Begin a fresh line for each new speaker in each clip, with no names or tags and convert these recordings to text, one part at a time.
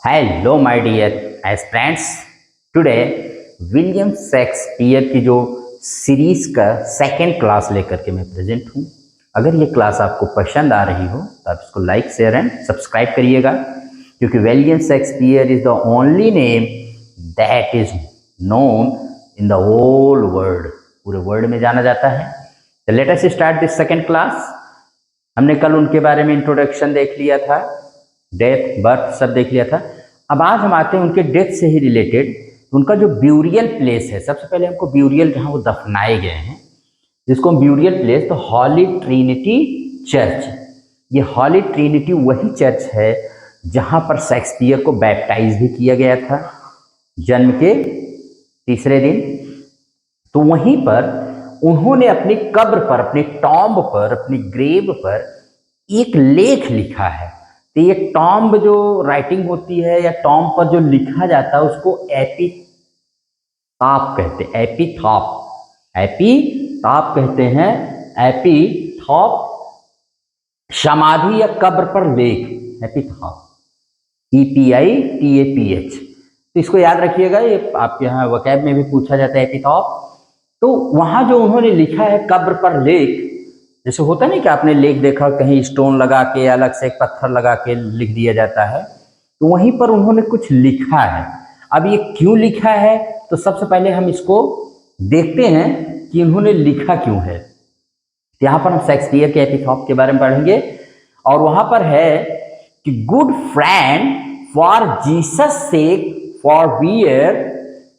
Hello my dear aspirants. Today William Shakespeare की जो series का सेकंड क्लास लेकर के मैं प्रेजेंट हूँ। अगर ये क्लास आपको पसंद आ रही हो तो आप इसको लाइक शेयर एंड सब्सक्राइब करिएगा, क्योंकि William Shakespeare is the only name that is known in the whole world. पूरे वर्ल्ड में जाना जाता है। तो let us start this second class. हमने कल उनके बारे में इंट्रोडक्शन देख लिया था, डेथ बर्थ सब देख लिया था। अब आज हम आते हैं उनके डेथ से ही रिलेटेड उनका जो ब्यूरियल प्लेस है। सबसे पहले हमको ब्यूरियल जहाँ वो दफनाए गए हैं, जिसको हम ब्यूरियल प्लेस, तो हॉली ट्रिनिटी चर्च। ये हॉली ट्रिनिटी वही चर्च है जहाँ पर शेक्सपियर को बैप्टाइज भी किया गया था जन्म के तीसरे दिन। तो वहीं पर उन्होंने अपनी कब्र पर, अपने टॉम्ब पर, अपनी ग्रेव पर एक लेख लिखा है। तो ये टॉम्ब जो राइटिंग होती है या टॉम्ब पर जो लिखा जाता है उसको एपिथाप कहते हैं। एपिथाप कहते हैं। एपिथाप समाधि या कब्र पर लेख, एपिथाप, EPITAPH। तो इसको याद रखिएगा, ये आपके यहाँ वकैब में भी पूछा जाता है एपिथाप। तो वहाँ जो उन्होंने लिखा है कब्र पर लेख, जैसे होता नहीं कि आपने लेख देखा कहीं स्टोन लगा के अलग से एक पत्थर लगा के लिख दिया जाता है, तो वहीं पर उन्होंने कुछ लिखा है। अब ये क्यों लिखा है, तो सबसे पहले हम इसको देखते हैं कि उन्होंने लिखा क्यों है। यहाँ पर हम शेक्सपियर के एपिथाप के बारे में पढ़ेंगे और वहाँ पर है कि good friend for Jesus sake forbear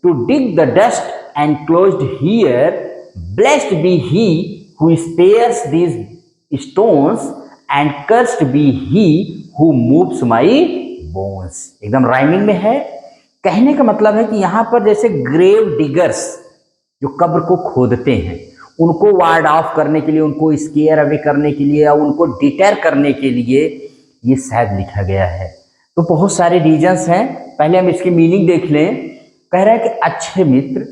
to dig the dust enclosed here, blessed be he who spares these stones and cursed be he who moves my bones। एकदम राइमिंग में है। कहने का मतलब है कि यहाँ पर जैसे ग्रेव डिगर्स जो कब्र को खोदते हैं, उनको वार्ड ऑफ करने के लिए, उनको स्केयर अवे करने के लिए या उनको डिटर करने के लिए ये शायद लिखा गया है। तो बहुत सारे रीजंस हैं। पहले हम इसकी मीनिंग देख लें। कह रहा है कि अच्छे मित्र,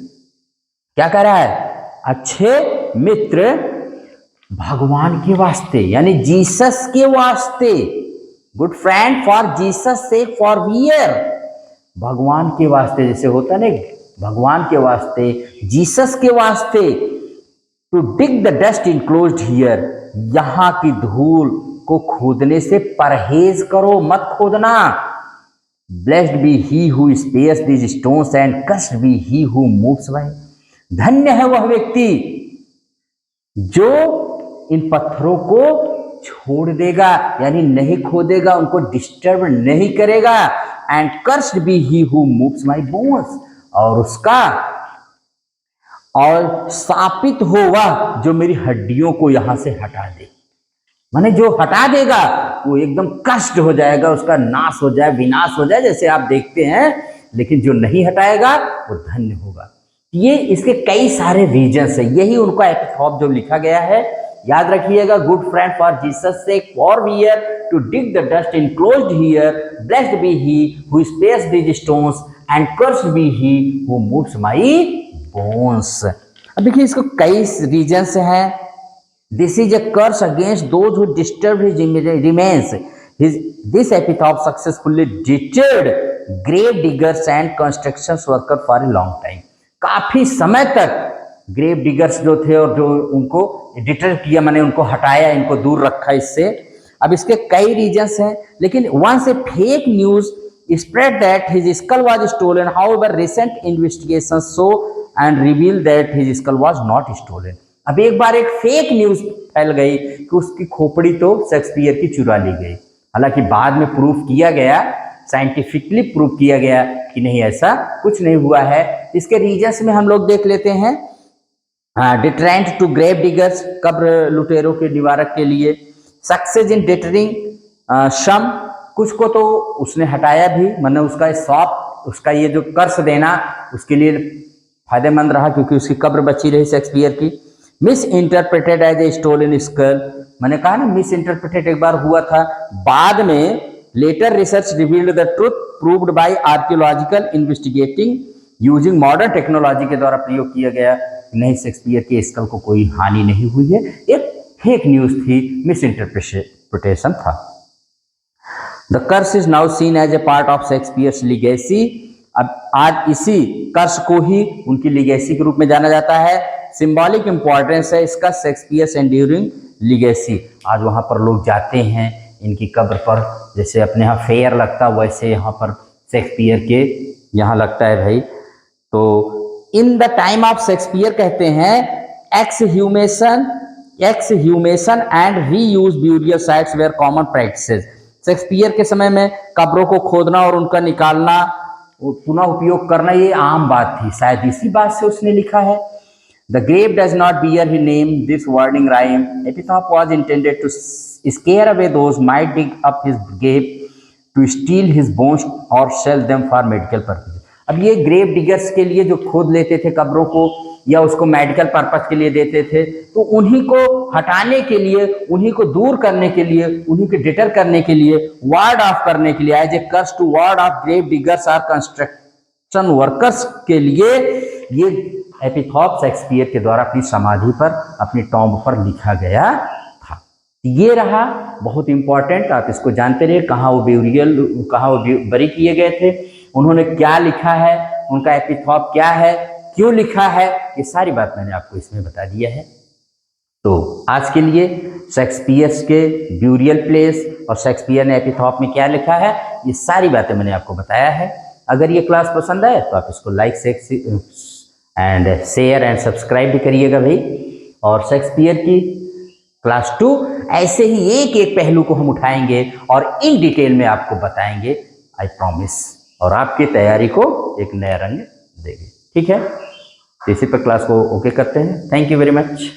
क्या कह रहा है? अच्छे मित्र भगवान के वास्ते, यानी जीसस के वास्ते। Good friend for Jesus sake for wear, भगवान के वास्ते, जैसे होता नहीं, भगवान के वास्ते, जीसस के वास्ते। To dig the dust enclosed here, यहां की धूल को खोदने से परहेज करो, मत खोदना। Blessed be he who spares these stones and cursed be he who moves by. धन्य है वह व्यक्ति जो इन पत्थरों को छोड़ देगा, यानी नहीं खोदेगा, उनको डिस्टर्ब नहीं करेगा। And cursed be he who moves my bones, और उसका और शापित हो वह जो मेरी हड्डियों को यहां से हटा दे। माने जो हटा देगा वो एकदम कष्ट हो जाएगा, उसका नाश हो जाए, विनाश हो जाए, जैसे आप देखते हैं। लेकिन जो नहीं हटाएगा वो धन्य होगा। ये इसके कई सारे रीजंस है। यही उनका एपिथाप जो लिखा गया है, याद रखिएगा। Good friend for Jesus sake forbear to dig the dust enclosed here, blessed be he who spares these stones and cursed be he who moves my bones. अब देखिए इसको कई रीजंस हैं। This is a curse against those who disturb his remains. This epitaph successfully deterred grave diggers and construction workers for a long time। काफी समय तक grave diggers जो थे और जो उनको डिटर किया, मैंने उनको हटाया, इनको दूर रखा इससे। अब इसके कई रीजंस हैं, लेकिन once a fake news spread that his skull was stolen, however recent investigations show and reveal that his skull was not stolen। अब एक बार एक फेक न्यूज फैल गई कि उसकी खोपड़ी तो शेक्सपियर की चुरा ली गई। हालांकि बाद में प्रूफ किया गया, साइंटिफिकली प्रूफ किया गया कि नहीं, ऐसा कुछ नहीं हुआ है। इसके रीजंस में हम लोग देख लेते हैं। डिटरेंट टू ग्रेव डिगर्स, कब्र लुटेरों के निवारक के लिए। सक्सेस इन डिटरिंग शम, कुछ को तो उसने हटाया भी, मैंने उसका शॉप, उसका ये जो कर्स देना उसके लिए फायदेमंद रहा, क्योंकि उसकी कब्र बची रही शेक्सपियर की। Misinterpreted as a stolen skull, मैंने कहा ना मिस इंटरप्रेटेड एक बार हुआ था, बाद में later research revealed the truth proved by archaeological investigating using modern technology के द्वारा प्रयोग किया गया। नहीं, शेक्सपियर के स्कल को कोई हानि नहीं हुई है, एक फेक न्यूज थी, मिस इंटरप्रिटेशन था। The curse is now seen as a part of Shakespeare's legacy. अब आज इसी कर्स को ही उनकी लीगेसी के रूप में जाना जाता है। सिंबॉलिक इंपॉर्टेंस है इसका शेक्सपियर्स एंड्यूरिंग लीगेसी। आज वहाँ पर लोग जाते हैं इनकी कब्र पर, जैसे अपने यहाँ फेयर लगता है वैसे यहाँ पर शेक्सपियर के यहाँ लगता है भाई। तो in the time of Shakespeare कहते हैं exhumation and reuse burial sites were common practices. Shakespeare के समय में कब्रों को खोदना और उनका निकालना, पुनः उपयोग करना ये आम बात थी। शायद इसी बात से उसने लिखा है The grave does not bear his name. This warning rhyme epitaph was intended to scare away those might dig up his grave to steal his bones or sell them for medical purposes. अब ये grave diggers के लिए जो खोद लेते थे कब्रों को या उसको मेडिकल पर्पस के लिए देते थे, तो उन्हीं को हटाने के लिए, उन्हीं को दूर करने के लिए, उन्हीं को डिटर करने के लिए, वार्ड ऑफ करने के लिए, as a curse to ward off grave diggers और कंस्ट्रक्शन वर्कर्स के लिए ये एपिथॉप शेक्सपियर के द्वारा अपनी समाधि पर, अपनी टॉम्ब पर लिखा गया था। ये रहा बहुत इंपॉर्टेंट, आप इसको जानते रहिए। कहाँ वो बरी किए गए थे, उन्होंने क्या लिखा है, उनका एपिथॉप क्या है, क्यों लिखा है, ये सारी बात मैंने आपको इसमें बता दिया है। तो आज के लिए शेक्सपियर के ब्यूरियल प्लेस और शेक्सपियर ने एपिथॉप में क्या लिखा है, ये सारी बातें मैंने आपको बताया है। अगर ये क्लास पसंद आए तो आप इसको like and share and subscribe भी करिएगा भाई। और शेक्सपियर की क्लास 2 ऐसे ही एक एक पहलू को हम उठाएंगे और इन डिटेल में आपको बताएंगे, आई प्रॉमिस, और आपकी तैयारी को एक नया रंग देंगे। ठीक है, इसी पर क्लास को ओके करते हैं। Thank you very much.